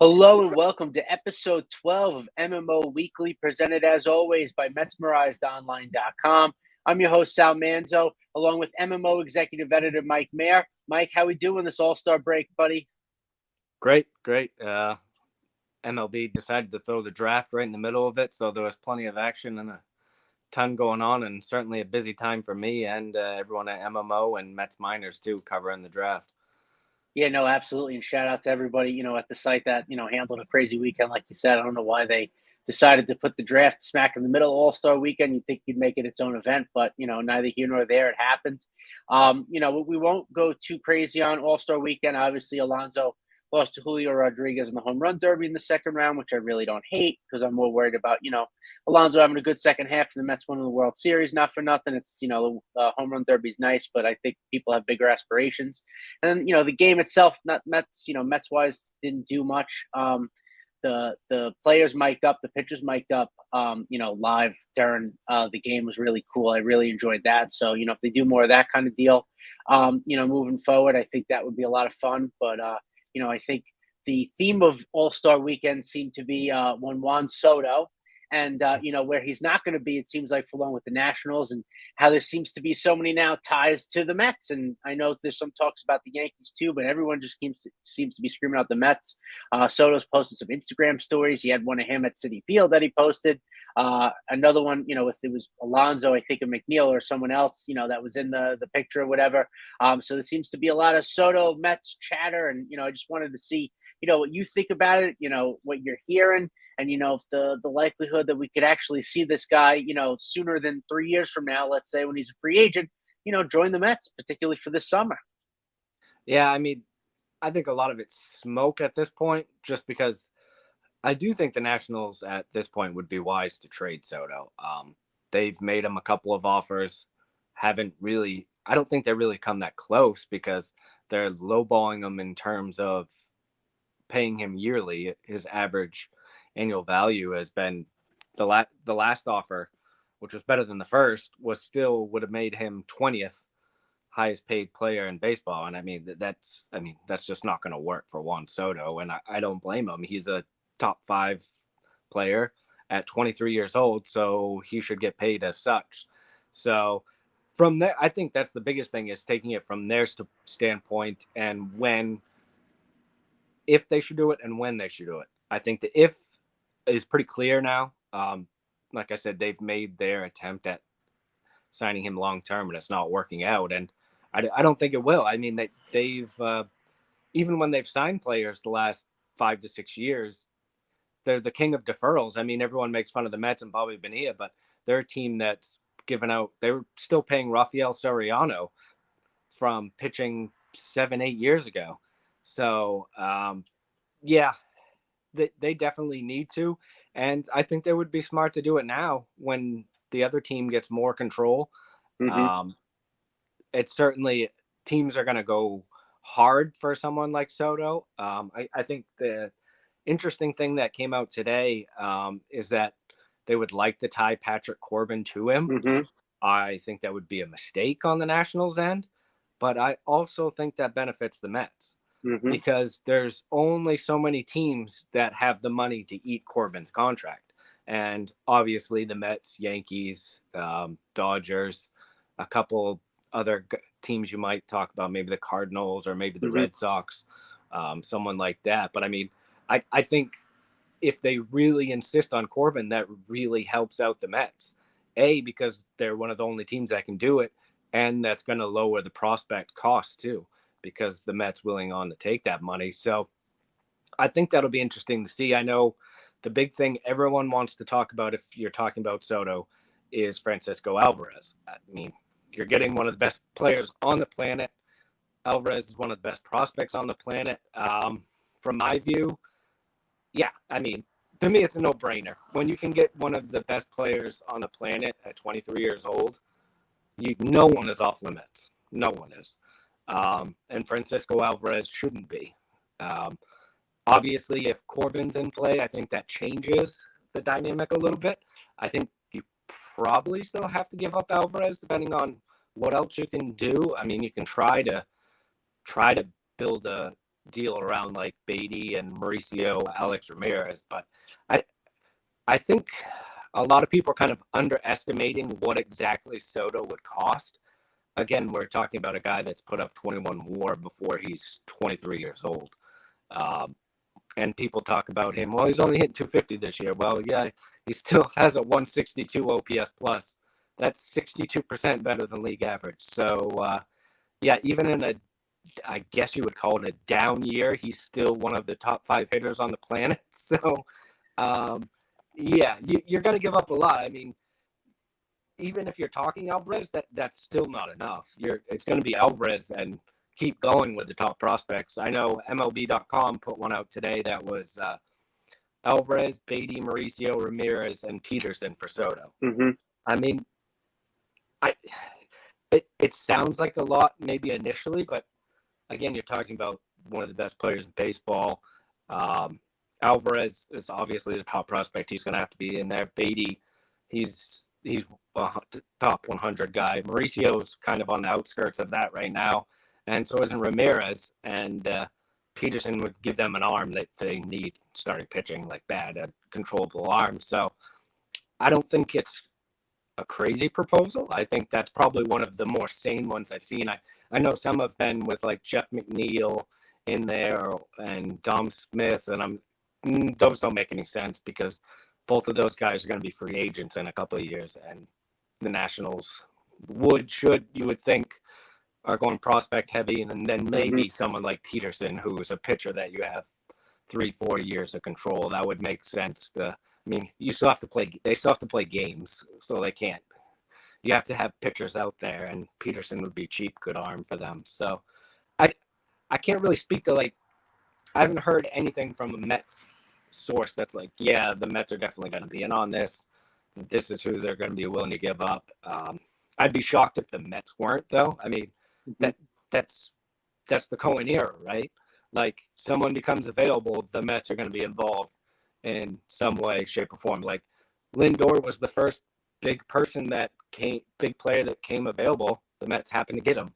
Hello and welcome to episode 12 of MMO Weekly, presented as always by MetsmerizedOnline.com. I'm your host, Sal Manzo, along with MMO Executive Editor Mike Mayer. Mike, how we doing this All-Star break, buddy? Great. MLB decided to throw the draft right in the middle of it, so there was plenty of action and a ton going on, and certainly a busy time for me and everyone at MMO and Mets Miners, too, covering the draft. Yeah, no, absolutely. And shout out to everybody, at the site that, handled a crazy weekend. Like you said, I don't know why they decided to put the draft smack in the middle of All-Star weekend. You'd think you'd make it its own event, but, neither here nor there. It happened. We won't go too crazy on All-Star weekend. Obviously, Alonso lost to Julio Rodriguez in the home run derby in the second round, which I really don't hate because I'm more worried about, Alonso having a good second half and the Mets winning the World Series. Not for nothing. It's, the home run derby is nice, but I think people have bigger aspirations. And then, the game itself, not Mets, Mets-wise, didn't do much. The players mic'd up, the pitchers mic'd up, live during the game was really cool. I really enjoyed that. So, if they do more of that kind of deal, moving forward, I think that would be a lot of fun. But, I think the theme of All-Star Weekend seemed to be Juan Soto. And, where he's not going to be, it seems like, for long with the Nationals, and how there seems to be so many now ties to the Mets. And I know there's some talks about the Yankees too, but everyone just seems to be screaming out the Mets. Soto's posted some Instagram stories. He had one of him at Citi Field that he posted. Another one, it was Alonso, I think, and McNeil or someone else, that was in the picture or whatever. So there seems to be a lot of Soto Mets chatter. And, I just wanted to see, what you think about it, what you're hearing. And, if the likelihood that we could actually see this guy, sooner than 3 years from now, let's say when he's a free agent, join the Mets, particularly for this summer. Yeah, I mean, I think a lot of it's smoke at this point, just because I do think the Nationals at this point would be wise to trade Soto. They've made him a couple of offers, I don't think they really come that close because they're lowballing him in terms of paying him yearly. His average annual value has been the last offer, which was better than the first, would have made him 20th highest paid player in baseball. And I mean, that's just not going to work for Juan Soto. And I don't blame him. He's a top 5 player at 23 years old, so he should get paid as such. So from there, I think that's the biggest thing, is taking it from their standpoint and if they should do it and when they should do it. I think the if is pretty clear now. Like I said, they've made their attempt at signing him long term, and it's not working out. And I don't think it will. I mean, they've even when they've signed players the last 5 to 6 years, they're the king of deferrals. I mean, everyone makes fun of the Mets and Bobby Bonilla, but they're a team that's given out. They were still paying Rafael Soriano from pitching 7-8 years ago. So yeah. They definitely need to, and I think they would be smart to do it now when the other team gets more control. Mm-hmm. It's certainly, teams are going to go hard for someone like Soto. I think the interesting thing that came out today is that they would like to tie Patrick Corbin to him. Mm-hmm. I think that would be a mistake on the Nationals' end, but I also think that benefits the Mets. Mm-hmm. Because there's only so many teams that have the money to eat Corbin's contract. And obviously the Mets, Yankees, Dodgers, a couple other teams you might talk about, maybe the Cardinals or maybe the mm-hmm. Red Sox, someone like that. But I mean, I think if they really insist on Corbin, that really helps out the Mets. Because they're one of the only teams that can do it. And that's going to lower the prospect cost too, because the Mets willing on to take that money. So I think that'll be interesting to see. I know the big thing everyone wants to talk about, if you're talking about Soto, is Francisco Alvarez. I mean, you're getting one of the best players on the planet. Alvarez is one of the best prospects on the planet. From my view, yeah, I mean, to me, it's a no-brainer. When you can get one of the best players on the planet at 23 years old, no one is off limits. No one is. And Francisco Alvarez shouldn't be. Obviously, if Corbin's in play, I think that changes the dynamic a little bit. I think you probably still have to give up Alvarez, depending on what else you can do. I mean, you can try to build a deal around like Beatty and Mauricio, Alex Ramirez. But I think a lot of people are kind of underestimating what exactly Soto would cost. Again, we're talking about a guy that's put up 21 WAR before he's 23 years old. Um, and people talk about him. Well, he's only hit 250 this year. Well, yeah, he still has a 162 OPS plus. That's 62% better than league average. So, yeah, even in a, I guess you would call it a down year, he's still one of the top 5 hitters on the planet. So, um, yeah, you're going to give up a lot. I mean, even if you're talking Alvarez, that's still not enough. It's going to be Alvarez and keep going with the top prospects. I know MLB.com put one out today that was Alvarez, Beatty, Mauricio, Ramirez, and Peterson for Soto. Mm-hmm. I mean, it sounds like a lot maybe initially, but again, you're talking about one of the best players in baseball. Alvarez is obviously the top prospect. He's going to have to be in there. Beatty, he's a top 100 guy. Mauricio's kind of on the outskirts of that right now, and so isn't Ramirez. And Peterson would give them an arm that they need starting pitching like bad, a controllable arm. So I don't think it's a crazy proposal. I think that's probably one of the more sane ones I've seen. I know some have been with like Jeff McNeil in there and Dom Smith, and those don't make any sense because both of those guys are going to be free agents in a couple of years, and the Nationals you would think are going prospect heavy, and then maybe someone like Peterson, who is a pitcher that you have 3-4 years of control. That would make sense. I mean, they still have to play games, so they can't. You have to have pitchers out there, and Peterson would be cheap, good arm for them. So I can't really speak to I haven't heard anything from a Mets source that's like, yeah, the Mets are definitely going to be in on this. This is who they're going to be willing to give up. I'd be shocked if the Mets weren't, though. I mean, that's the Cohen era, right? Like, someone becomes available, the Mets are going to be involved in some way, shape, or form. Like, Lindor was the first big player that came available. The Mets happened to get him.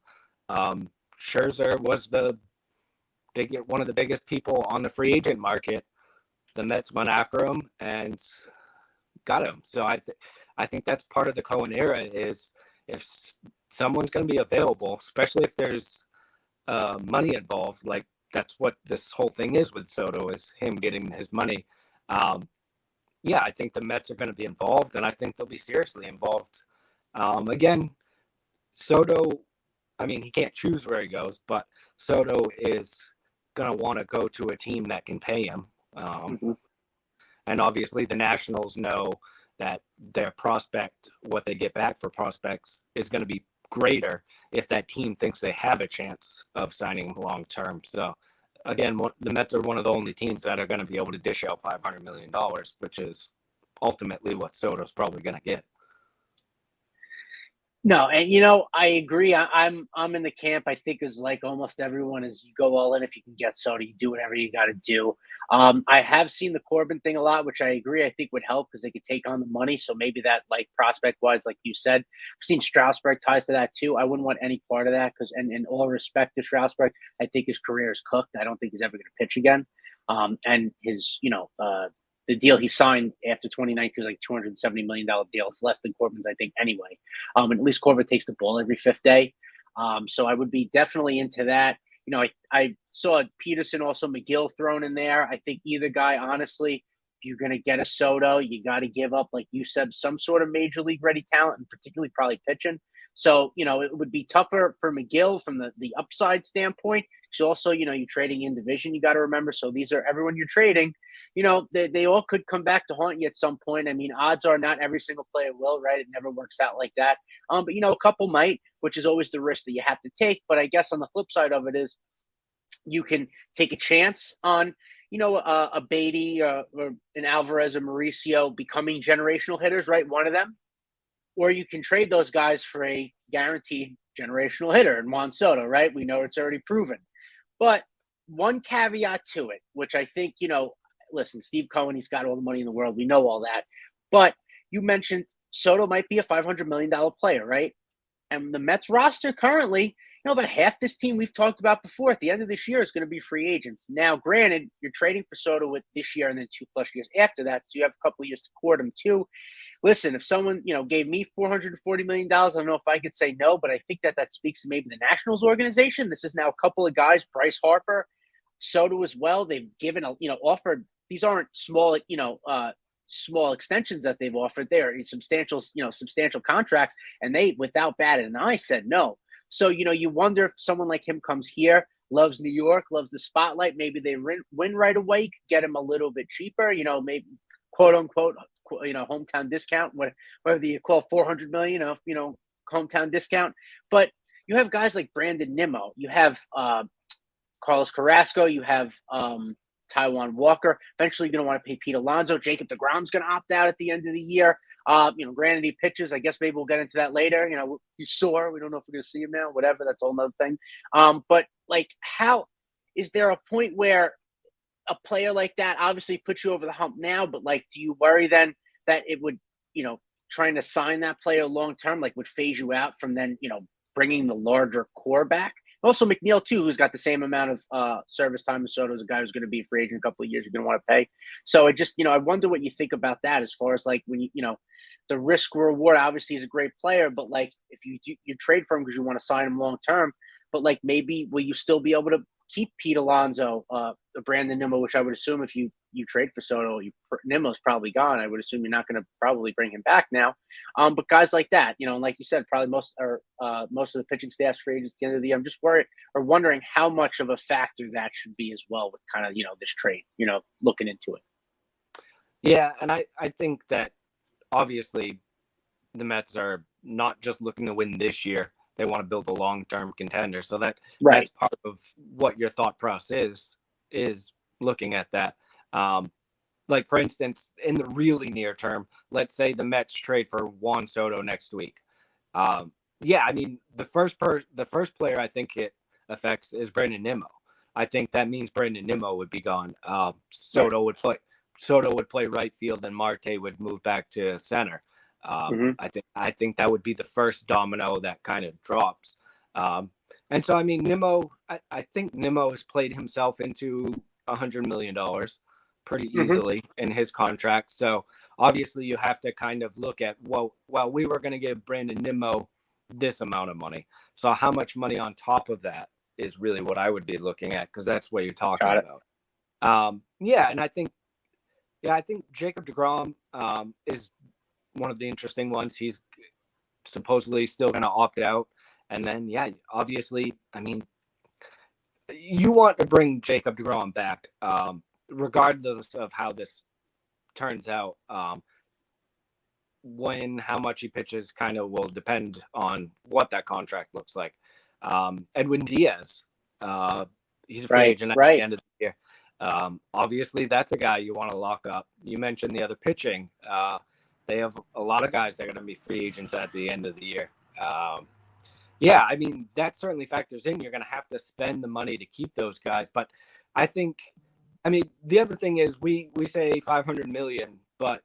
Scherzer was one of the biggest people on the free agent market. The Mets went after him and got him. So I think that's part of the Cohen era is if someone's going to be available, especially if there's money involved, like that's what this whole thing is with Soto, is him getting his money. Yeah, I think the Mets are going to be involved, and I think they'll be seriously involved. Again, Soto, I mean, he can't choose where he goes, but Soto is going to want to go to a team that can pay him. And obviously the Nationals know that their prospect, what they get back for prospects, is going to be greater if that team thinks they have a chance of signing long term. So again, the Mets are one of the only teams that are going to be able to dish out $500 million, which is ultimately what Soto's probably going to get. No, and I agree. I'm in the camp. I think is like almost everyone is. You go all in if you can get Soto. You do whatever you got to do. I have seen the Corbin thing a lot, which I agree. I think would help because they could take on the money. So maybe that, like prospect wise, like you said, I've seen Strasburg ties to that too. I wouldn't want any part of that because, and in all respect to Strasburg, I think his career is cooked. I don't think he's ever going to pitch again. And his, the deal he signed after 2019 was like $270 million deal. It's less than Corbin's, I think, anyway. And at least Corbin takes the ball every fifth day. So I would be definitely into that. I saw Peterson, also McGill thrown in there. I think either guy, honestly, if you're going to get a Soto, you got to give up, like you said, some sort of major league ready talent, and particularly probably pitching. So, it would be tougher for McGill from the upside standpoint. So also, you're trading in division, you got to remember. So these are everyone you're trading, they all could come back to haunt you at some point. I mean, odds are not every single player will, right? It never works out like that. But, a couple might, which is always the risk that you have to take. But I guess on the flip side of it is you can take a chance on, a Beatty or an Alvarez or Mauricio becoming generational hitters, right? One of them. Or you can trade those guys for a guaranteed generational hitter in Juan Soto, right? We know it's already proven. But one caveat to it, which I think, listen, Steve Cohen, he's got all the money in the world. We know all that. But you mentioned Soto might be a $500 million player, right? And the Mets roster currently, about half this team we've talked about before at the end of this year is going to be free agents. Now, granted, you're trading for Soto with this year and then 2+ years after that, so you have a couple of years to court him too. Listen, if someone gave me $440 million, I don't know if I could say no, but I think that speaks to maybe the Nationals organization. This is now a couple of guys, Bryce Harper, Soto as well. They've given offered. These aren't small, small extensions that they've offered. There substantial contracts, and they, without batting an eye, said no. So you wonder if someone like him comes here, loves New York, loves the spotlight. Maybe they win right away, could get him a little bit cheaper. Maybe quote unquote, hometown discount, whatever you call 400 million of hometown discount. But you have guys like Brandon Nimmo, you have Carlos Carrasco, you have Taijuan Walker. Eventually, you're going to want to pay Pete Alonso. Jacob deGrom's going to opt out at the end of the year. Granted, he pitches. I guess maybe we'll get into that later. He's sore. We don't know if we're going to see him now. Whatever. That's a whole nother thing. But how is there a point where a player like that obviously puts you over the hump now? But do you worry then that it would, trying to sign that player long term, would phase you out from then, bringing the larger core back? Also, McNeil, too, who's got the same amount of service time as Soto, is a guy who's going to be a free agent in a couple of years. You're going to want to pay. So it just, I wonder what you think about that as far as when the risk reward. Obviously, he's a great player, but if you trade for him because you want to sign him long term, but maybe will you still be able to keep Pete Alonso, Brandon Nimmo, which I would assume if you trade for Soto, Nimmo's probably gone. I would assume you're not going to probably bring him back now. But guys like that, and like you said, probably most of the pitching staff's free agents at the end of the year. I'm just wondering how much of a factor that should be as well with kind of, this trade, looking into it. Yeah. And I think that obviously the Mets are not just looking to win this year. They want to build a long-term contender. So that's part of what your thought process is looking at that. For instance, in the really near term, let's say the Mets trade for Juan Soto next week. The first player I think it affects is Brandon Nemo. I think that means Brandon Nemo would be gone. Soto would play right field, and Marte would move back to center. I think that would be the first domino that kind of drops. And so, Nemo, I think Nemo has played himself into $100 million pretty easily in his contract. So obviously you have to kind of look at, we were going to give Brandon Nemo this amount of money. So how much money on top of that is really what I would be looking at, because that's what you're talking about. And I think Jacob deGrom is one of the interesting ones. He's supposedly still going to opt out. And then, obviously, you want to bring Jacob deGrom back, regardless of how this turns out. How much he pitches kind of will depend on what that contract looks like. Edwin Diaz, he's a free agent at the end of the year. Obviously, that's a guy you want to lock up. You mentioned the other pitching. They have a lot of guys that are going to be free agents at the end of the year. That certainly factors in. You're going to have to spend the money to keep those guys. But I think, the other thing is we say 500 million, but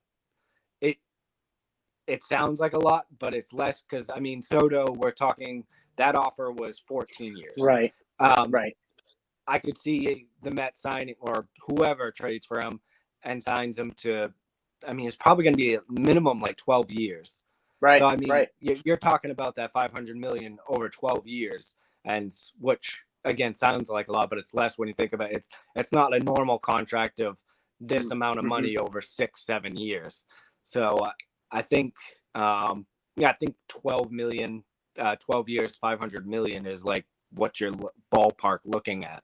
it sounds like a lot, but it's less because, Soto, we're talking, that offer was 14 years. Right. I could see the Mets signing, or whoever trades for him and signs him to, it's probably going to be a minimum 12 years. Right. So, you're talking about that 500 million over 12 years, and which again sounds like a lot, but it's less when you think about it. It's not a normal contract of this amount of money over 6-7 years. So I think, I think 12 years, 500 million is what you're ballpark looking at.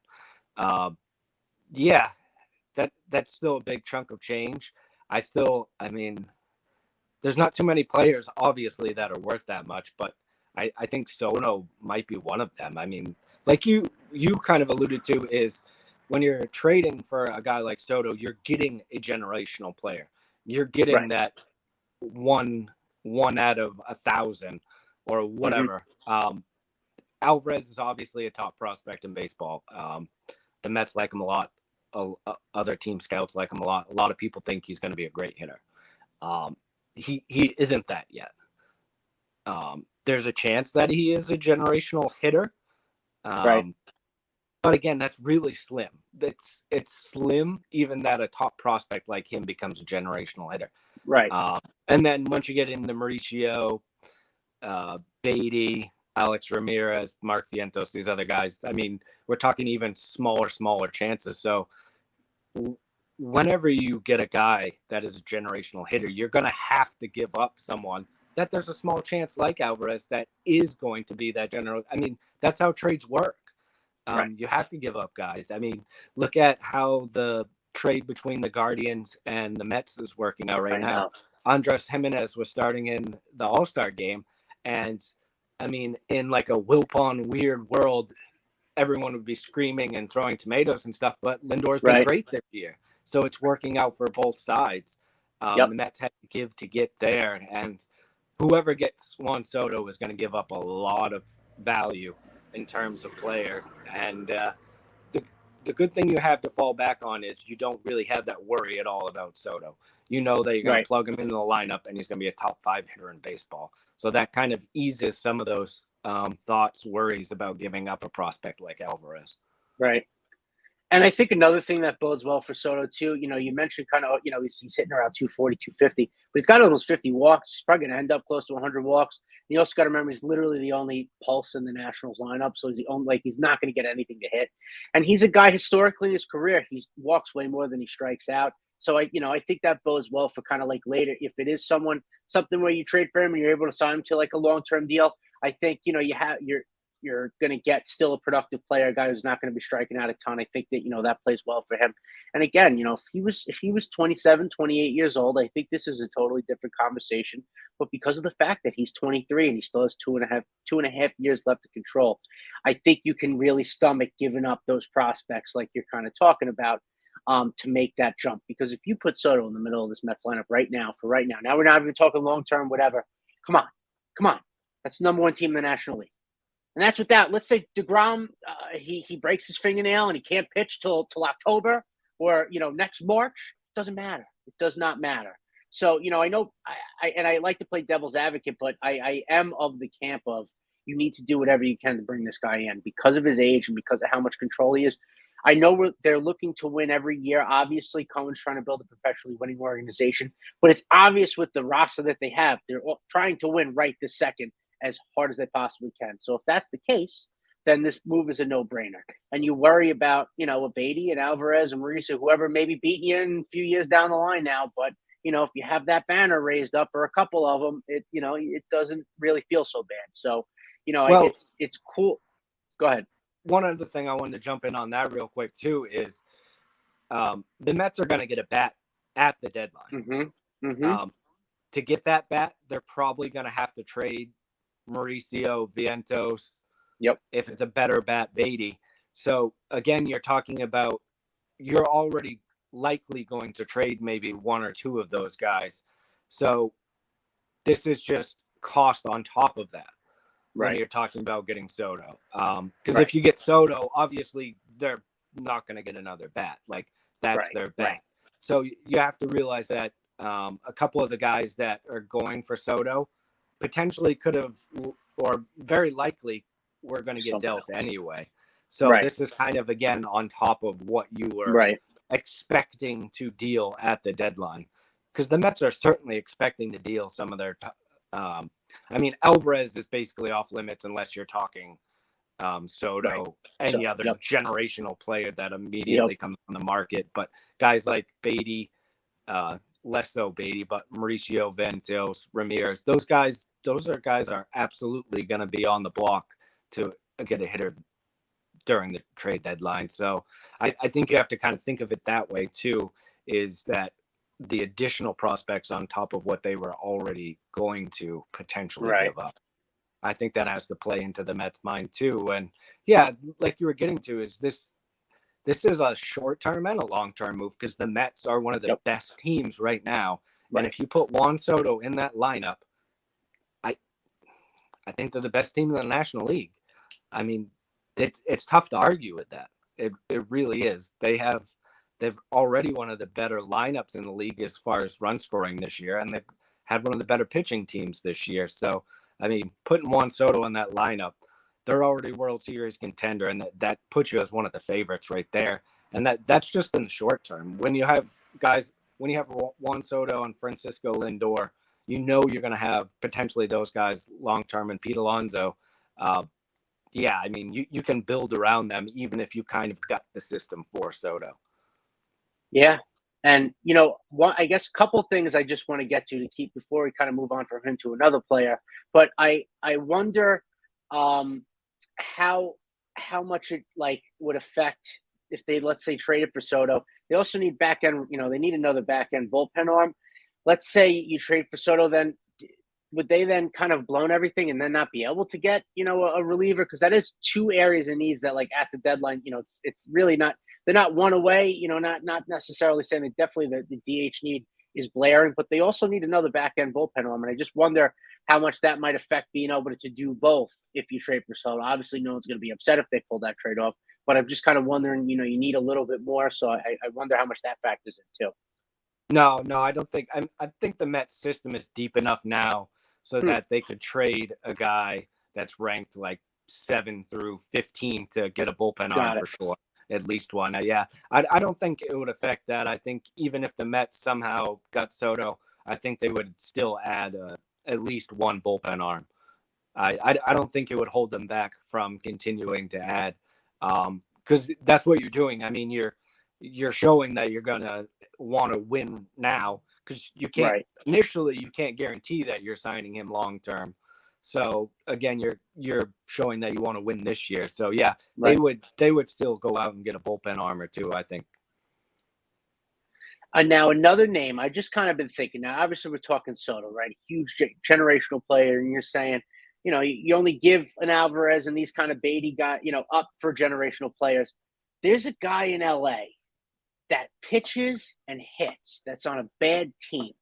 That's still a big chunk of change. There's not too many players, obviously, that are worth that much, but I think Soto might be one of them. Like you kind of alluded to, is when you're trading for a guy like Soto, you're getting a generational player. You're getting that one out of 1,000 or whatever. Alvarez is obviously a top prospect in baseball. The Mets like him a lot. Other team scouts like him a lot. A lot of people think he's going to be a great hitter. He isn't that yet. there's a chance that he is a generational hitter. Right. But again, that's really slim. It's slim, even that a top prospect like him becomes a generational hitter. Right. And then once you get into Mauricio, Beatty, Alex Ramirez, Mark Vientos, these other guys, I mean, we're talking even smaller chances. So whenever you get a guy that is a generational hitter, you're going to have to give up someone that there's a small chance like Alvarez that is going to be that general. I mean, that's how trades work. Right. You have to give up guys. I mean, look at how the trade between the Guardians and the Mets is working out right now. Andres Jimenez was starting in the All-Star game. And I mean, in like a Wilpon weird world, everyone would be screaming and throwing tomatoes and stuff, but Lindor's been great this year. So it's working out for both sides. The Mets had to give to get there. And whoever gets Juan Soto is going to give up a lot of value in terms of player. And the good thing you have to fall back on is you don't really have that worry at all about Soto. You know that you're going to plug him into the lineup and he's going to be a top 5 hitter in baseball. So that kind of eases some of those thoughts, worries about giving up a prospect like Alvarez. Right. And I think another thing that bodes well for Soto too, you mentioned kind of, he's hitting around 240, 250, but he's got almost 50 walks. He's probably going to end up close to 100 walks. You also got to remember he's literally the only pulse in the Nationals lineup, so he's not going to get anything to hit. And he's a guy historically in his career, he walks way more than he strikes out. So I think that bodes well for kind of like later, if it is something where you trade for him and you're able to sign him to like a long-term deal. I think you're going to get still a productive player, a guy who's not going to be striking out a ton. I think that, that plays well for him. And again, if he was 27, 28 years old, I think this is a totally different conversation. But because of the fact that he's 23 and he still has two and a half years left to control, I think you can really stomach giving up those prospects like you're kind of talking about to make that jump. Because if you put Soto in the middle of this Mets lineup right now, now we're not even talking long-term, whatever. Come on. That's the number 1 team in the National League. And that's without, let's say DeGrom, he breaks his fingernail and he can't pitch till October or, next March. It doesn't matter. It does not matter. So, I know I like to play devil's advocate, but I am of the camp of you need to do whatever you can to bring this guy in because of his age and because of how much control he is. I know they're looking to win every year. Obviously, Cohen's trying to build a professionally winning organization, but it's obvious with the roster that they have, they're trying to win right this second as hard as they possibly can. So if that's the case, then this move is a no-brainer. And you worry about, a Beatty and Alvarez and Mauricio, whoever may be beating you in a few years down the line now. But, if you have that banner raised up or a couple of them, it doesn't really feel so bad. So, it's cool. Go ahead. One other thing I wanted to jump in on that real quick, too, is the Mets are going to get a bat at the deadline. To get that bat, they're probably going to have to trade Mauricio, Vientos. If it's a better bat, Beatty. So again, you're talking about you're already likely going to trade maybe 1 or 2 of those guys. So this is just cost on top of that. When you're talking about getting Soto. Because if you get Soto, obviously they're not going to get another bat. Like that's their bat. So you have to realize that a couple of the guys that are going for Soto potentially could have, or very likely were going to get dealt anyway. So this is kind of, again, on top of what you were expecting to deal at the deadline. Because the Mets are certainly expecting to deal some of their Alvarez is basically off limits unless you're talking Soto, any other generational player that immediately comes on the market. But guys like Beatty, less so Beatty, but Mauricio, Vientos, Ramirez, those guys are absolutely going to be on the block to get a hitter during the trade deadline. So I think you have to kind of think of it that way too, is that the additional prospects on top of what they were already going to potentially give up. I think that has to play into the Mets' mind too. And yeah, like you were getting to, is this is a short-term and a long-term move because the Mets are one of the best teams right now. And if you put Juan Soto in that lineup, I think they're the best team in the National League. I mean, it's tough to argue with that. It really is. They've already one of the better lineups in the league as far as run scoring this year, and they've had one of the better pitching teams this year. So I mean, putting Juan Soto in that lineup, they're already World Series contender, and that puts you as one of the favorites right there. And that's just in the short term. When you have Juan Soto and Francisco Lindor, you know you're going to have potentially those guys long term, and Pete Alonso. Yeah, I mean, you can build around them even if you kind of got the system for Soto. Yeah. And, I guess a couple things I just want to get to keep before we kind of move on from him to another player. But I wonder how much it would affect if they, let's say, traded for Soto. They also need back end, they need another back end bullpen arm. Let's say you trade for Soto, then would they then kind of blown everything and then not be able to get, a reliever? Because that is two areas of needs that, at the deadline, it's really not, they're not one away, not necessarily saying that definitely the DH need is blaring, but they also need another back end bullpen arm. And I just wonder how much that might affect being able to do both if you trade for Soto. Obviously, no one's going to be upset if they pull that trade off, but I'm just kind of wondering, you need a little bit more. So I wonder how much that factors in too. No, I don't think. I think the Mets system is deep enough now so that they could trade a guy that's ranked 7 through 15 to get a bullpen arm for sure. At least one. Yeah, I don't think it would affect that. I think even if the Mets somehow got Soto, I think they would still add at least one bullpen arm. I don't think it would hold them back from continuing to add, because that's what you're doing. I mean, you're showing that you're gonna want to win now, because you can't initially you can't guarantee that you're signing him long term. So again, you're showing that you want to win this year. So yeah, they would still go out and get a bullpen arm or two, I think. Now another name I just kind of been thinking. Now, obviously, we're talking Soto, right? Huge generational player, and you're saying, you only give an Alvarez and these kind of Beatty guy, up for generational players. There's a guy in LA that pitches and hits that's on a bad team.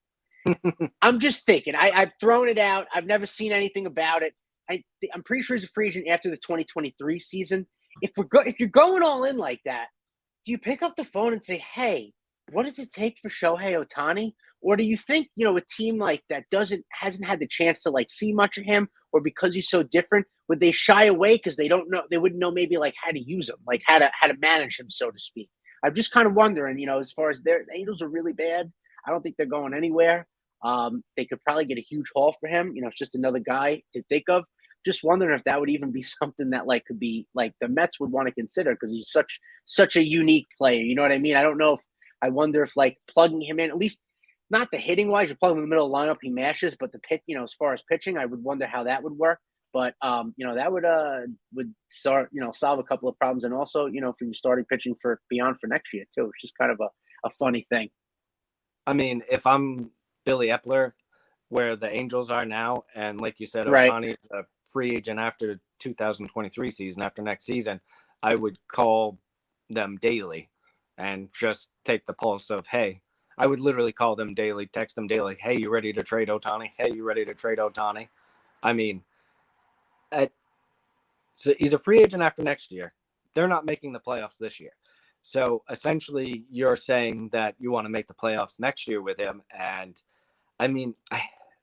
I'm just thinking. I've thrown it out. I've never seen anything about it. I'm pretty sure he's a free agent after the 2023 season. If you're going all in like that, do you pick up the phone and say, "Hey, what does it take for Shohei Ohtani?" Or do you think, a team like that hasn't had the chance to see much of him, or because he's so different, would they shy away because they don't know, they wouldn't know maybe how to use him, how to manage him, so to speak? I'm just kind of wondering, as far as the Angels are really bad. I don't think they're going anywhere. They could probably get a huge haul for him. It's just another guy to think of. Just wondering if that would even be something that could be the Mets would want to consider, because he's such a unique player. You know what I mean? I wonder if plugging him in, at least not the hitting wise, you plug him in the middle of the lineup, he mashes, but the pitch, as far as pitching, I would wonder how that would work. But that would start, solve a couple of problems, and also, for you starting pitching for next year too. It's just kind of a funny thing. I mean, if I'm Billy Epler, where the Angels are now, and like you said, Ohtani is a free agent after 2023 season, after next season, I would call them daily and just take the pulse of, hey, I would literally call them daily, text them daily, hey, you ready to trade Ohtani? Hey, you ready to trade Ohtani? I mean, so he's a free agent after next year. They're not making the playoffs this year. So essentially, you're saying that you want to make the playoffs next year with him. And I mean,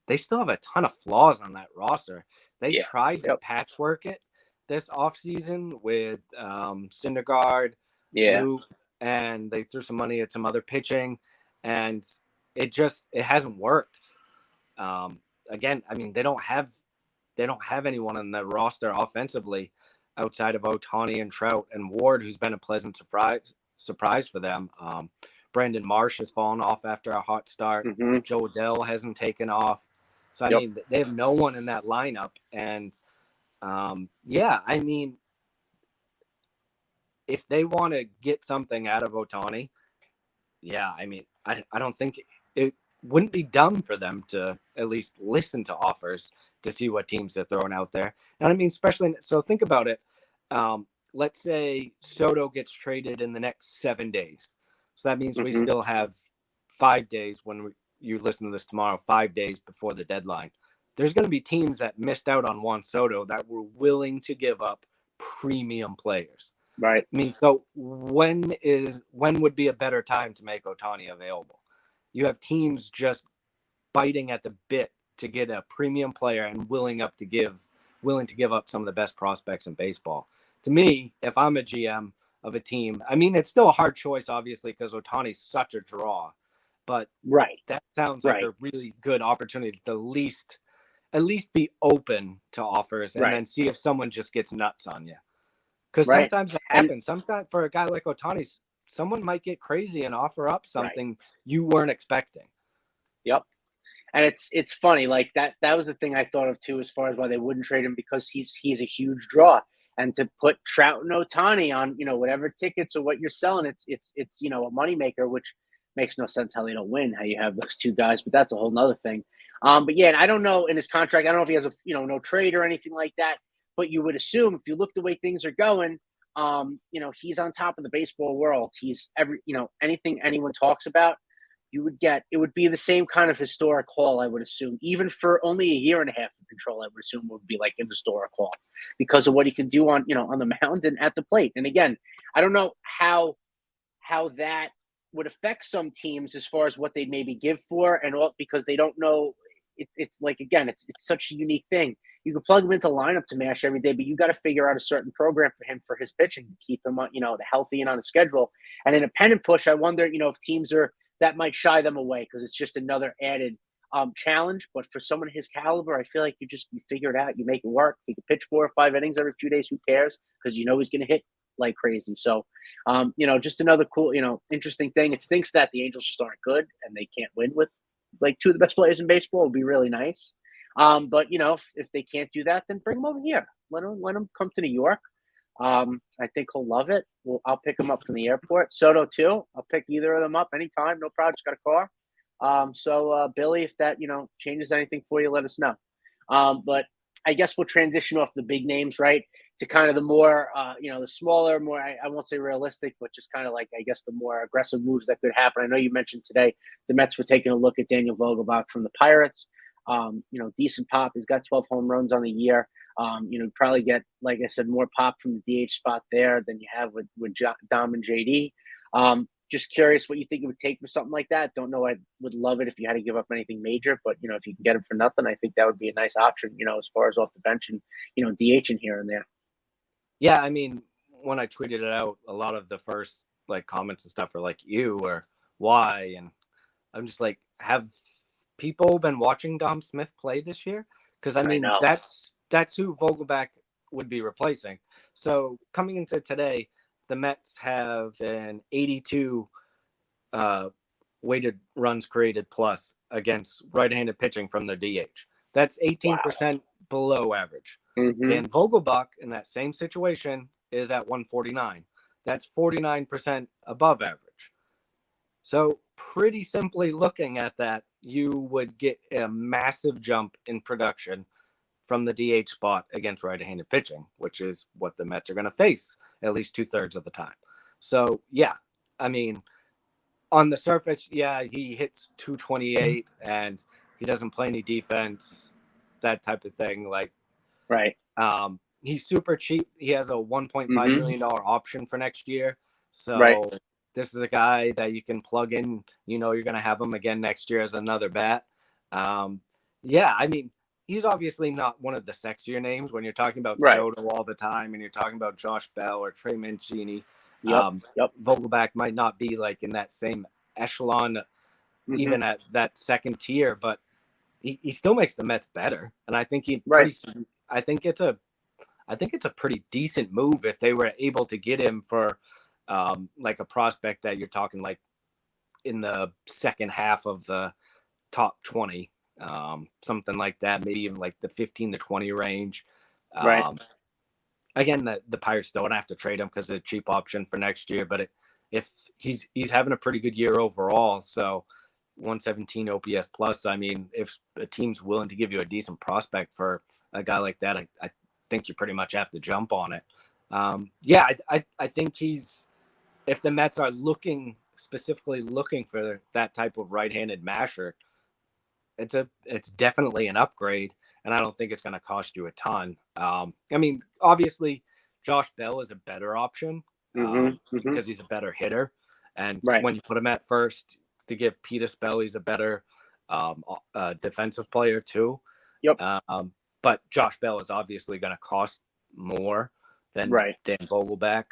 they still have a ton of flaws on that roster. They tried to patchwork it this offseason with Syndergaard, Luke, and they threw some money at some other pitching, and it hasn't worked. Again, I mean, they don't have anyone on the roster offensively outside of Ohtani and Trout and Ward, who's been a pleasant surprise for them. Brandon Marsh has fallen off after a hot start. Mm-hmm. Joe Adell hasn't taken off. So, I mean, they have no one in that lineup. And, I mean, if they want to get something out of Ohtani, I mean, I don't think it wouldn't be dumb for them to at least listen to offers to see what teams they're throwing out there. And I mean, so think about it. Let's say Soto gets traded in the next 7 days. So that means we still have 5 days when you listen to this tomorrow, 5 days before the deadline. There's going to be teams that missed out on Juan Soto that were willing to give up premium players. Right. I mean, so when would be a better time to make Ohtani available? You have teams just biting at the bit to get a premium player and willing to give up some of the best prospects in baseball. To me, if I'm a GM of a team, I mean, it's still a hard choice, obviously, because Ohtani's such a draw, but Right. that sounds like Right. a really good opportunity to at least be open to offers and Right. then see if someone just gets nuts on you. Because Right. sometimes it And happens. Sometimes for a guy like Ohtani, someone might get crazy and offer up right. something you weren't expecting. Yep. And it's funny, like that was the thing I thought of too, as far as why they wouldn't trade him, because he's a huge draw. And to put Trout and Ohtani on, whatever tickets or what you're selling, it's a moneymaker, which makes no sense how they don't win, how you have those two guys, but that's a whole nother thing. But yeah, and I don't know in his contract, I don't know if he has a no trade or anything like that, but you would assume if you look the way things are going, he's on top of the baseball world. He's anything anyone talks about, it would be the same kind of historic haul, I would assume, even for only a year and a half of control. I would assume would be like an historic haul because of what he can do on the mound and at the plate. And again, I don't know how that would affect some teams as far as what they maybe give for, and all, because they don't know. It's like, again, it's such a unique thing. You can plug him into lineup to mash every day, but you got to figure out a certain program for him for his pitching to keep him on, healthy and on a schedule. And in a pennant push, I wonder, if teams that might shy them away because it's just another added challenge. But for someone of his caliber, I feel like you figure it out, you make it work. If you can pitch 4 or 5 innings every few days, who cares? Because he's going to hit like crazy. So, just another cool, interesting thing. It stinks that the Angels just aren't good and they can't win with like 2 of the best players in baseball. It would be really nice. But if they can't do that, then bring him over here. Let him come to New York. I think he'll love it. I'll pick him up from the airport. Soto too. I'll pick either of them up anytime. No problem. Just got a car. So Billy, if that changes anything for you, let us know. But I guess we'll transition off the big names, right, to kind of the more the smaller, more I won't say realistic, but just kind of like, I guess, the more aggressive moves that could happen. I know you mentioned today the Mets were taking a look at Daniel Vogelbach from the Pirates. Decent pop. He's got 12 home runs on the year. Probably get, like I said, more pop from the DH spot there than you have with Dom and JD. Just curious what you think it would take for something like that. Don't know. I would love it if you had to give up anything major, but if you can get him for nothing, I think that would be a nice option. As far as off the bench and DH in here and there. Yeah, I mean, when I tweeted it out, a lot of the first comments and stuff were like, "You or why?" And I'm just like, have people been watching Dom Smith play this year? Because I mean, that's who Vogelbach would be replacing. So coming into today, the Mets have an 82 weighted runs created plus against right-handed pitching from their DH. That's 18% below average. Mm-hmm. And Vogelbach in that same situation is at 149. That's 49% above average. So pretty simply looking at that, you would get a massive jump in production from the DH spot against right-handed pitching, which is what the Mets are going to face at least 2/3 of the time. So, yeah, I mean, on the surface, yeah, he hits 228 and he doesn't play any defense, that type of thing. Right. He's super cheap. He has a $1.5 million option for next year. So this is a guy that you can plug in. You're going to have him again next year as another bat. Yeah, I mean, he's obviously not one of the sexier names when you're talking about Soto all the time and you're talking about Josh Bell or Trey Mancini. Vogelbach might not be in that same echelon, even at that second tier, but he still makes the Mets better. And I think I think it's a pretty decent move if they were able to get him for a prospect that you're talking in the second half of the top 20. Something like that, maybe even the 15 to 20 range. Again, the Pirates don't have to trade him because it's a cheap option for next year. But if he's having a pretty good year overall, so 117 OPS plus. I mean, if a team's willing to give you a decent prospect for a guy like that, I think you pretty much have to jump on it. I think if the Mets are specifically looking for that type of right-handed masher, it's definitely an upgrade, and I don't think it's going to cost you a ton. I mean, obviously, Josh Bell is a better option because he's a better hitter, and when you put him at first to give Peter Spell, he's a better a defensive player too. Yep. But Josh Bell is obviously going to cost more than Right. Dan Vogelback.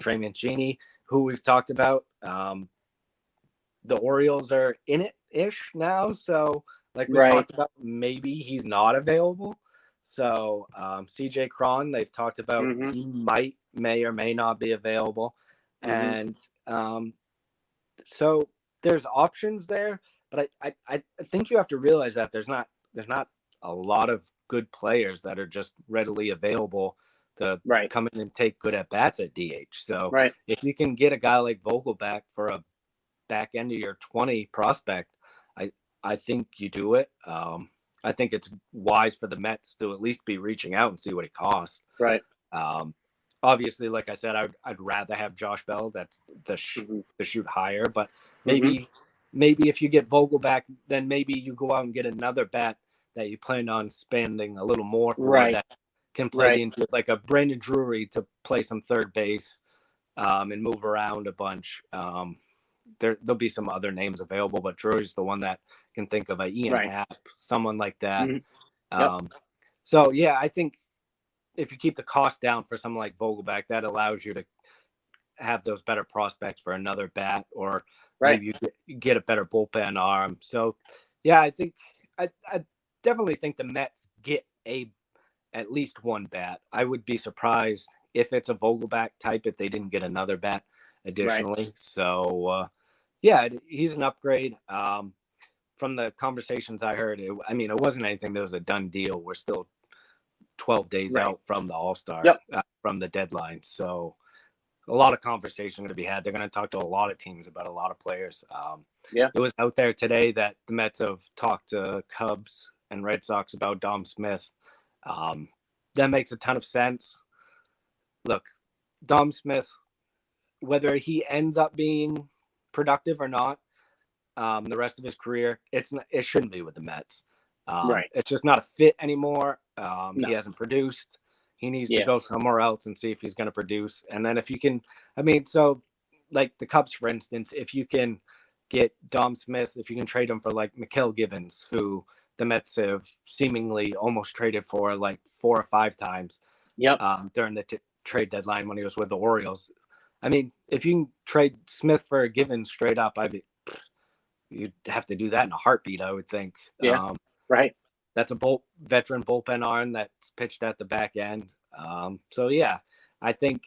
Trey Mancini, who we've talked about. The Orioles are in it-ish now. So like we Right. talked about, maybe he's not available. So CJ Cron, they've talked about Mm-hmm. he may or may not be available. Mm-hmm. And so there's options there, but I think you have to realize that there's not a lot of good players that are just readily available to Right. come in and take good at bats at DH. So Right. if you can get a guy like Vogelback for a back end of your 20 prospect, I think you do it. I think it's wise for the Mets to at least be reaching out and see what it costs. Right. Obviously, like I said, I'd rather have Josh Bell. That's the shoot higher, but maybe if you get Vogelback, then maybe you go out and get another bat that you plan on spending a little more for, Right. that can play Right. the infield, like a Brandon Drury to play some third base and move around a bunch. There'll be some other names available, but Drury's the one that can think of, a Ian Right. Happ, someone like that. Mm-hmm. Yep. So yeah, I think if you keep the cost down for someone like Vogelback, that allows you to have those better prospects for another bat, or Right. maybe you get a better bullpen arm. So yeah, I think I definitely think the Mets get at least one bat. I would be surprised if it's a Vogelback type if they didn't get another bat additionally. Right. So yeah, he's an upgrade. From the conversations I heard, it wasn't anything that was a done deal. We're still 12 days Right. out from the All-Star, Yep. from the deadline. So a lot of conversation going to be had. They're going to talk to a lot of teams about a lot of players. Yeah. It was out there today that the Mets have talked to Cubs and Red Sox about Dom Smith. That makes a ton of sense. Look, Dom Smith, whether he ends up being productive or not, the rest of his career, it shouldn't be with the Mets. Right. It's just not a fit anymore. No. He hasn't produced. He needs Yeah. to go somewhere else and see if he's going to produce. And then if you can, so like the Cubs, for instance, if you can get Dom Smith, if you can trade him for like Mikael Givens, who the Mets have seemingly almost traded for like 4 or 5 times. Yep. During the trade deadline when he was with the Orioles. I mean, if you can trade Smith for Givens straight up, you'd have to do that in a heartbeat, I would think. Yeah. Right. That's a veteran bullpen arm that's pitched at the back end. So yeah, I think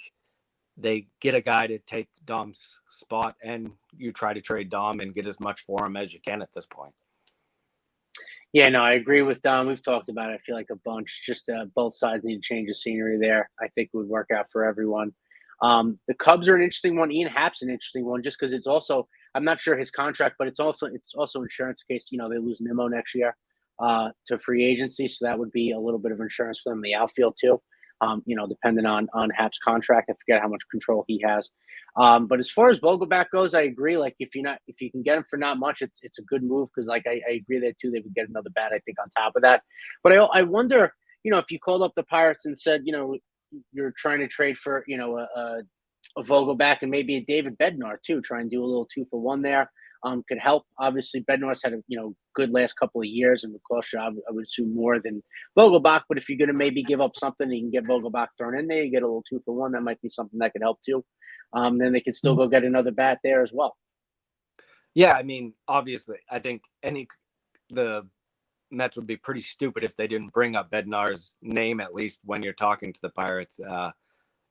they get a guy to take Dom's spot, and you try to trade Dom and get as much for him as you can at this point. Yeah, no, I agree with Dom. We've talked about it, I feel like, a bunch. Just both sides need to change the scenery there. I think it would work out for everyone. The Cubs are an interesting one. Ian Happ's an interesting one, just because it's also, I'm not sure his contract, but it's also insurance in case, they lose Nemo next year to free agency. So that would be a little bit of insurance for them in the outfield too. Depending on Happ's contract. I forget how much control he has. But as far as Vogelback goes, I agree. Like if you can get him for not much, it's a good move, because like I agree that too. They would get another bat, I think, on top of that. But I wonder, if you called up the Pirates and said, you're trying to trade for, a Vogelback and maybe a David Bednar too, try and do a little 2-for-1 there. Could help. Obviously, Bednar's had a good last couple of years, and would cost you, I would assume, more than Vogelbach. But if you're going to maybe give up something, you can get Vogelbach thrown in there. You get a little 2-for-1. That might be something that could help too. Then they could still go get another bat there as well. Yeah, I mean, obviously, I think the Mets would be pretty stupid if they didn't bring up Bednar's name, at least when you're talking to the Pirates.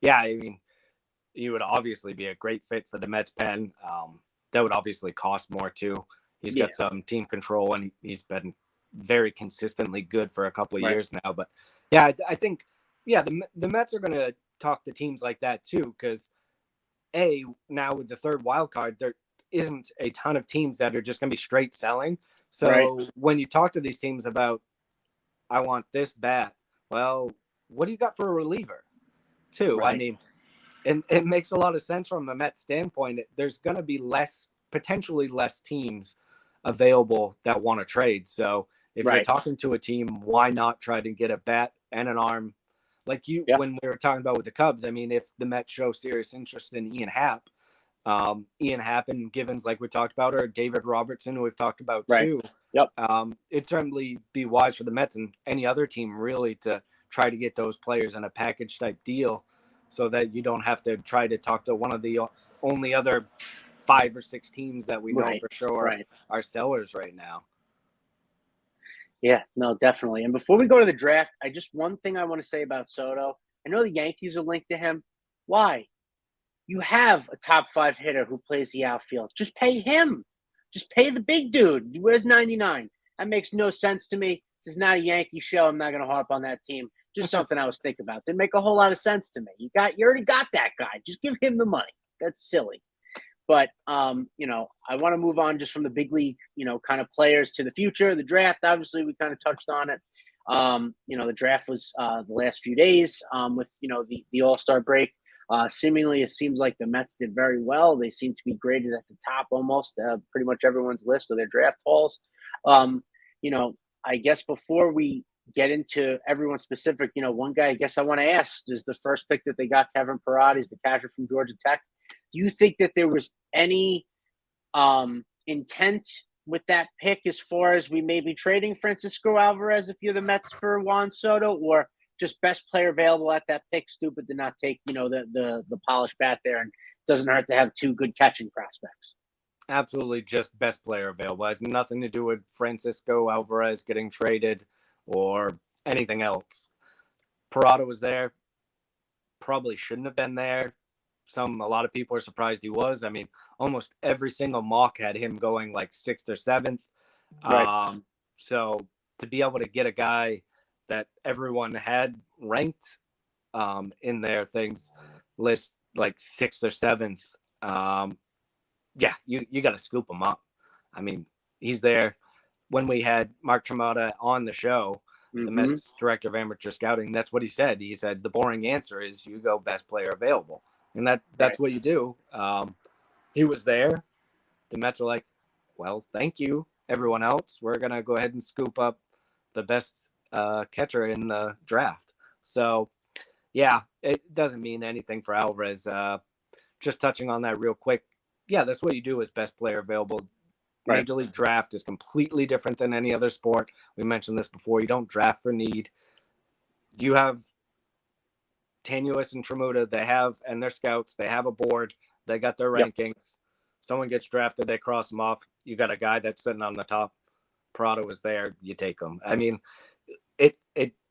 Yeah, I mean, he would obviously be a great fit for the Mets pen. That would obviously cost more too. He's got some team control, and he's been very consistently good for a couple of years now. But yeah, I think, the Mets are going to talk to teams like that too, because now with the third wild card, there isn't a ton of teams that are just going to be straight selling. So when you talk to these teams about, I want this bat, well, what do you got for a reliever too? I mean, and it makes a lot of sense from a Mets standpoint. There's going to be potentially less teams available that want to trade. So if you're talking to a team, why not try to get a bat and an arm like when we were talking about with the Cubs? I mean, if the Mets show serious interest in Ian Happ, Ian Happen, Givens, like we talked about, or David Robertson, who we've talked about Right. too. Yep. It'd certainly be wise for the Mets and any other team really to try to get those players in a package type deal so that you don't have to try to talk to one of the only other 5 or 6 teams that we know Right. for sure Right. are sellers right now. Yeah, no, definitely. And before we go to the draft, one thing I want to say about Soto. I know the Yankees are linked to him. Why? You have a top 5 hitter who plays the outfield. Just pay him. Just pay the big dude. He wears 99. That makes no sense to me. This is not a Yankee show. I'm not going to harp on that team. Just something I was thinking about. Didn't make a whole lot of sense to me. You already got that guy. Just give him the money. That's silly. But I want to move on just from the big league, kind of players to the future. The draft, obviously, we kind of touched on it. The draft was the last few days with the All-Star break. Seemingly, it seems like the Mets did very well. They seem to be graded at the top almost pretty much everyone's list of their draft hauls. I guess before we get into everyone specific, one guy I guess I want to ask is the first pick that they got, Kevin Parada, is the catcher from Georgia Tech. Do you think that there was any intent with that pick as far as we may be trading Francisco Alvarez if you're the Mets for Juan Soto, or just best player available at that pick? Stupid to not take, the polished bat there, and doesn't hurt to have 2 good catching prospects. Absolutely, just best player available. It has nothing to do with Francisco Alvarez getting traded or anything else. Parada was there. Probably shouldn't have been there. A lot of people are surprised he was. I mean, almost every single mock had him going like 6th or 7th. Right. So to be able to get a guy that everyone had ranked in their things list like 6th or 7th, you got to scoop him up. I mean, he's there. When we had Mark Tremota on the show, the Mets director of amateur scouting, that's what he said. He said the boring answer is you go best player available. And that's right. What you do. He was there. The Mets were like, well, thank you, everyone else. We're going to go ahead and scoop up the best catcher in the draft. So, yeah, it doesn't mean anything for Alvarez. Just touching on that real quick. Yeah, that's what you do as best player available. Right. Major League Draft is completely different than any other sport. We mentioned this before. You don't draft for need. You have Tenuous and Tremuta, they have, and their scouts, they have a board, they got their rankings. Someone gets drafted, they cross them off. You got a guy that's sitting on the top. Prado was there, you take them. I mean, it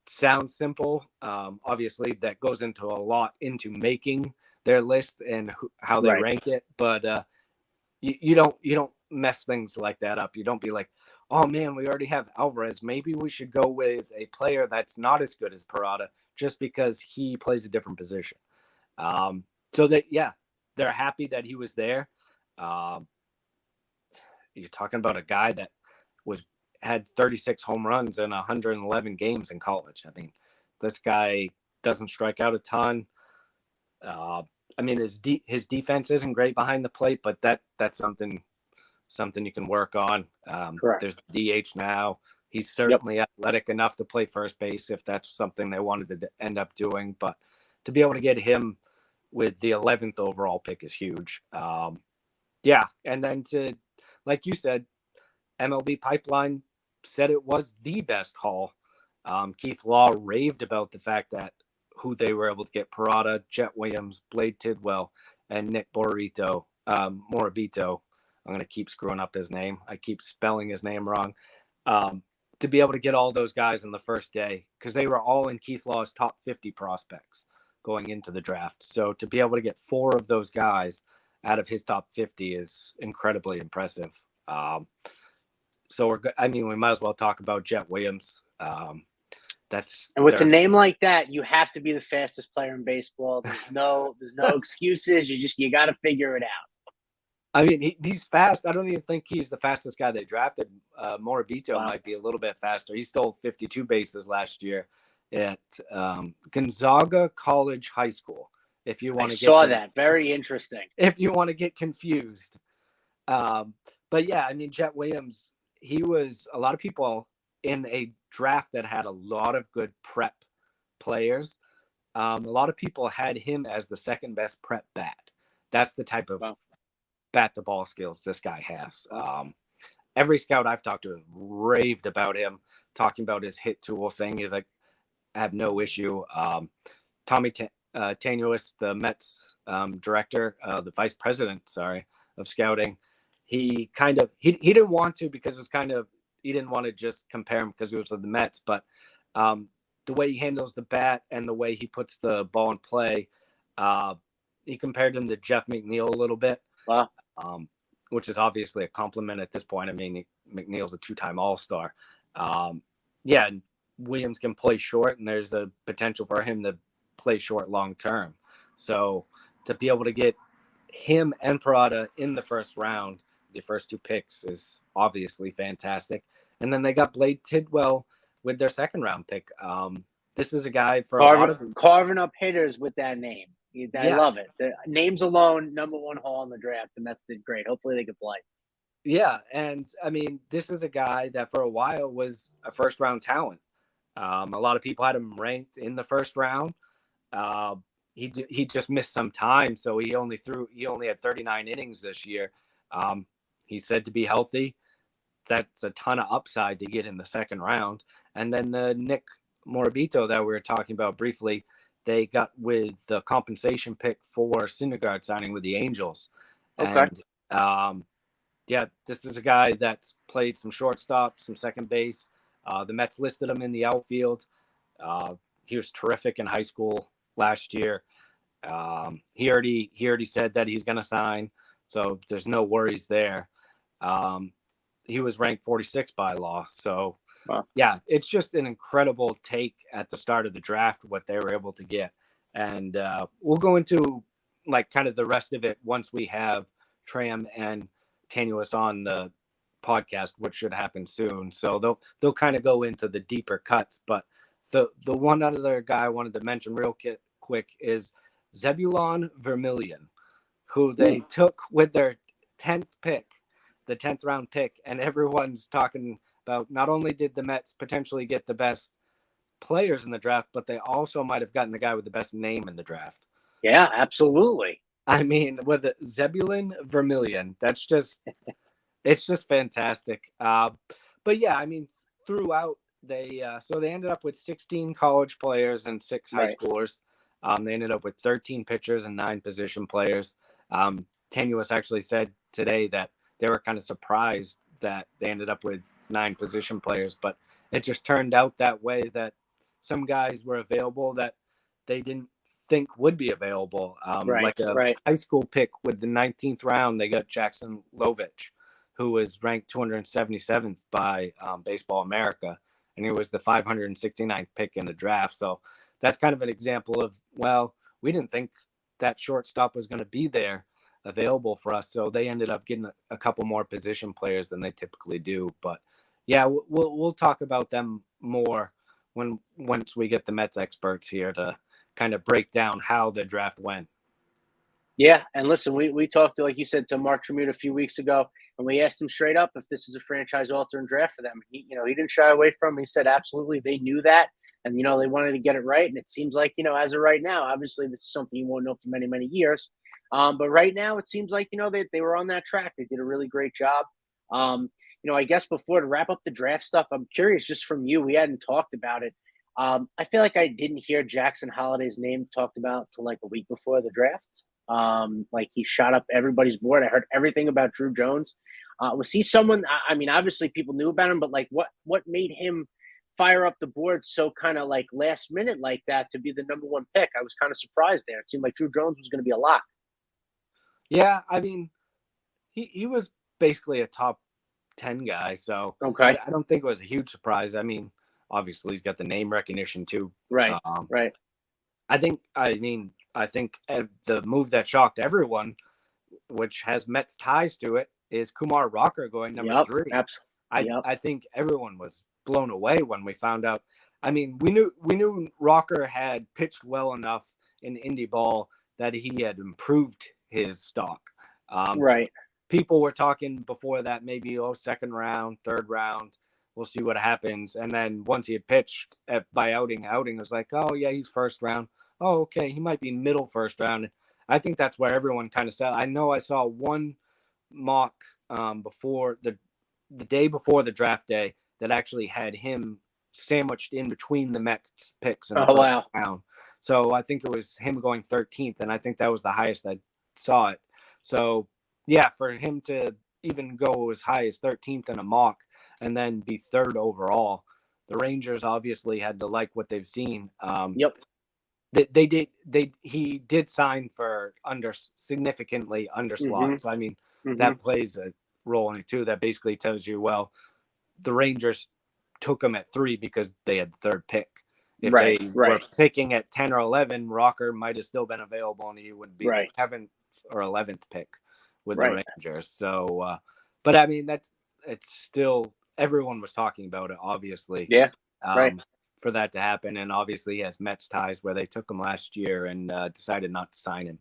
sounds simple. Obviously, that goes into a lot into making their list and how they rank it, but you don't mess things like that up. You don't be like, oh man, we already have Alvarez. Maybe we should go with a player that's not as good as Parada just because he plays a different position. So that, they're happy that he was there. You're talking about a guy that had 36 home runs in 111 games in college. I mean, this guy doesn't strike out a ton. I mean, his defense isn't great behind the plate, but that's something you can work on. There's DH now. He's certainly athletic enough to play first base if that's something they wanted to end up doing. But to be able to get him with the 11th overall pick is huge. And then to, like you said, MLB Pipeline said it was the best haul. Keith Law raved about the fact that who they were able to get: Parada, Jet Williams, Blade Tidwell, and Nick Morabito. I'm going to keep screwing up his name. I keep spelling his name wrong. To be able to get all those guys in the first day, because they were all in Keith Law's top 50 prospects going into the draft. So to be able to get 4 of those guys out of his top 50 is incredibly impressive. So we might as well talk about Jet Williams. And with a name like that, you have to be the fastest player in baseball. There's no excuses. You got to figure it out. I mean, he's fast. I don't even think he's the fastest guy they drafted. Morabito might be a little bit faster. He stole 52 bases last year at Gonzaga College High School. If you want to saw that. Very interesting. If you want to get confused. But yeah, I mean, Jet Williams, he was a lot of people in a draft that had a lot of good prep players. A lot of people had him as the second best prep bat. That's the type of bat the ball skills this guy has. Every scout I've talked to has raved about him, talking about his hit tool, saying he's like, I have no issue. Tommy Tanuis, the Mets director, the vice president, of scouting, he didn't want to because it was he didn't want to just compare him because he was with the Mets, but the way he handles the bat and the way he puts the ball in play, he compared him to Jeff McNeil a little bit. Wow. Which is obviously a compliment at this point. I mean, McNeil's a 2-time All-Star. Yeah, and Williams can play short, and there's a potential for him to play short long term. So to be able to get him and Parada in the first round, the first 2 picks, is obviously fantastic. And then they got Blade Tidwell with their second round pick. This is a guy for carving up hitters with that name. I love it. The names alone, number 1 haul in the draft. The Mets did great. Hopefully they could play. Yeah, and I mean, this is a guy that for a while was a first-round talent. A lot of people had him ranked in the first round. He just missed some time, so he only had 39 innings this year. He's said to be healthy. That's a ton of upside to get in the second round. And then Nick Morabito that we were talking about briefly, they got with the compensation pick for Syndergaard signing with the Angels. Okay. And this is a guy that's played some shortstop, some second base. The Mets listed him in the outfield. He was terrific in high school last year. He already said that he's going to sign, so there's no worries there. He was ranked 46 by law. So, wow. Yeah, it's just an incredible take at the start of the draft, what they were able to get. And we'll go into like kind of the rest of it once we have Tram and Tanuis on the podcast, which should happen soon. So they'll kind of go into the deeper cuts. But the one other guy I wanted to mention real quick is Zebulon Vermillion, who they took with their 10th pick, the 10th round pick. And everyone's talking about not only did the Mets potentially get the best players in the draft, but they also might have gotten the guy with the best name in the draft. Yeah, absolutely. I mean, with Zebulon Vermillion, it's just fantastic. But yeah, I mean, throughout they ended up with 16 college players and 6 high schoolers. They ended up with 13 pitchers and 9 position players. Tanuis actually said today that they were kind of surprised that they ended up with 9 position players, but it just turned out that way, that some guys were available that they didn't think would be available. High school pick with the 19th round, they got Jackson Lovich, who was ranked 277th by Baseball America, and he was the 569th pick in the draft. So that's kind of an example of, well, we didn't think that shortstop was going to be there available for us. So they ended up getting a couple more position players than they typically do. But yeah, we'll talk about them more once we get the Mets experts here to kind of break down how the draft went. Yeah, and listen, we talked to, like you said, to Mark Tremute a few weeks ago, and we asked him straight up if this is a franchise-altering draft for them. He didn't shy away from it. He said absolutely, they knew that, and they wanted to get it right. And it seems like as of right now, obviously this is something you won't know for many, many years, but right now it seems like they were on that track. They did a really great job. I guess before to wrap up the draft stuff, I'm curious just from you. We hadn't talked about it. I feel like I didn't hear Jackson Holliday's name talked about till like a week before the draft. Like he shot up everybody's board. I heard everything about Drew Jones. Was he someone? I mean, obviously people knew about him, but like, what made him fire up the board so kind of like last minute like that to be the number 1 pick? I was kind of surprised there. It seemed like Drew Jones was going to be a lock. Yeah, I mean, he was basically a top 10 guy, so okay. I don't think it was a huge surprise. I mean, obviously he's got the name recognition too. Right. Right. I think the move that shocked everyone, which has Mets ties to it, is Kumar Rocker going number 3. I think everyone was blown away when we found out. I mean, we knew Rocker had pitched well enough in indie ball that he had improved his stock. Right. People were talking before that maybe second round, third round. We'll see what happens. And then once he had pitched by outing was like, oh yeah, he's first round. Oh, okay, he might be middle first round. I think that's where everyone kind of said. I know I saw one mock before the day before the draft day that actually had him sandwiched in between the Mets picks in the Oh, first wow. round. So I think it was him going 13th, and I think that was the highest I saw it. So yeah, for him to even go as high as 13th in a mock and then be third overall, the Rangers obviously had to like what they've seen. Yep. He did sign for significantly under Mm-hmm. slot. So I mean, Mm-hmm. that plays a role in it too. That basically tells you, well, the Rangers took him at 3 because they had the third pick. If Right. they were Right. picking at 10 or 11, Rocker might have still been available, and he would be the Right. 7th or 11th pick with the Right. Rangers. So, but I mean, it's still, everyone was talking about it, obviously. Yeah. Right. For that to happen, and obviously he has Mets ties where they took him last year and decided not to sign him.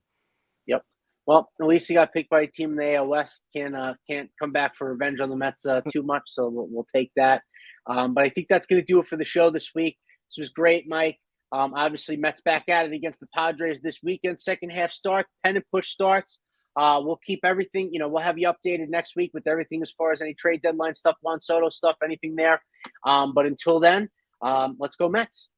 Yep. Well, at least he got picked by a team in the AL West. Can't come back for revenge on the Mets too much, so we'll take that. But I think that's going to do it for the show this week. This was great, Mike. Obviously, Mets back at it against the Padres this weekend. Second half start, pen and push starts. We'll keep everything. We'll have you updated next week with everything as far as any trade deadline stuff, Juan Soto stuff, anything there. But until then, let's go Mets.